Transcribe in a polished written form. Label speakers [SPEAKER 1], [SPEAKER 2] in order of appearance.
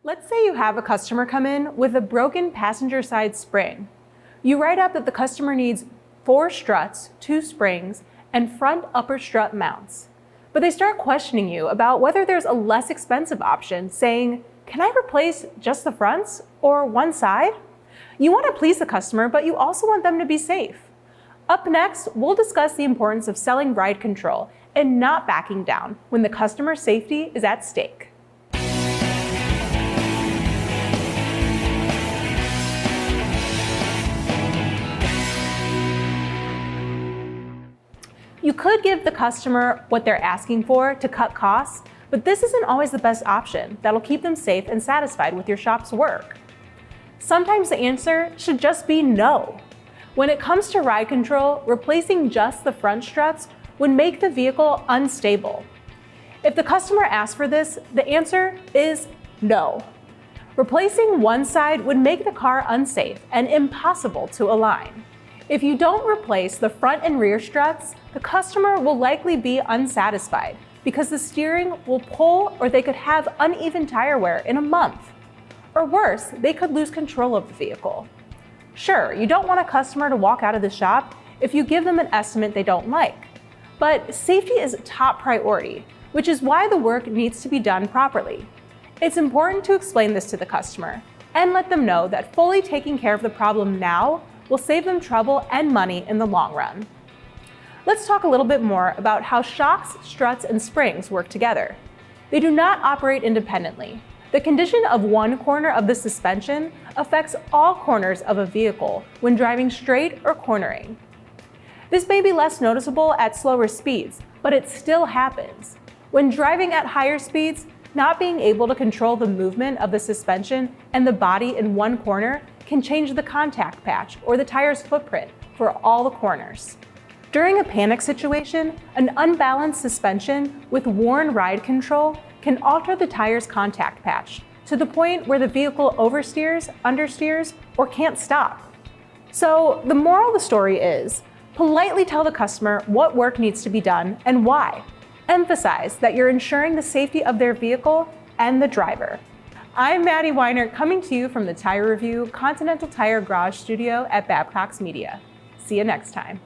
[SPEAKER 1] Let's say you have a customer come in with a broken passenger side spring. You write up that the customer needs 4 struts, 2 springs, and front upper strut mounts. But they start questioning you about whether there's a less expensive option, saying, "Can I replace just the fronts or one side?" You want to please the customer, but you also want them to be safe. Up next, we'll discuss the importance of selling ride control and not backing down when the customer's safety is at stake. You could give the customer what they're asking for to cut costs, but this isn't always the best option that'll keep them safe and satisfied with your shop's work. Sometimes the answer should just be no. When it comes to ride control, replacing just the front struts would make the vehicle unstable. If the customer asks for this, the answer is no. Replacing one side would make the car unsafe and impossible to align. If you don't replace the front and rear struts, the customer will likely be unsatisfied because the steering will pull, or they could have uneven tire wear in a month. Or worse, they could lose control of the vehicle. Sure, you don't want a customer to walk out of the shop if you give them an estimate they don't like. But safety is a top priority, which is why the work needs to be done properly. It's important to explain this to the customer and let them know that fully taking care of the problem now will save them trouble and money in the long run. Let's talk a little bit more about how shocks, struts, and springs work together. They do not operate independently. The condition of one corner of the suspension affects all corners of a vehicle when driving straight or cornering. This may be less noticeable at slower speeds, but it still happens. When driving at higher speeds, not being able to control the movement of the suspension and the body in one corner can change the contact patch or the tire's footprint for all the corners. During a panic situation, an unbalanced suspension with worn ride control can alter the tire's contact patch to the point where the vehicle oversteers, understeers, or can't stop. So the moral of the story is, politely tell the customer what work needs to be done and why. Emphasize that you're ensuring the safety of their vehicle and the driver. I'm Maddie Weiner, coming to you from the Tire Review Continental Tire Garage Studio at Babcock's Media. See you next time.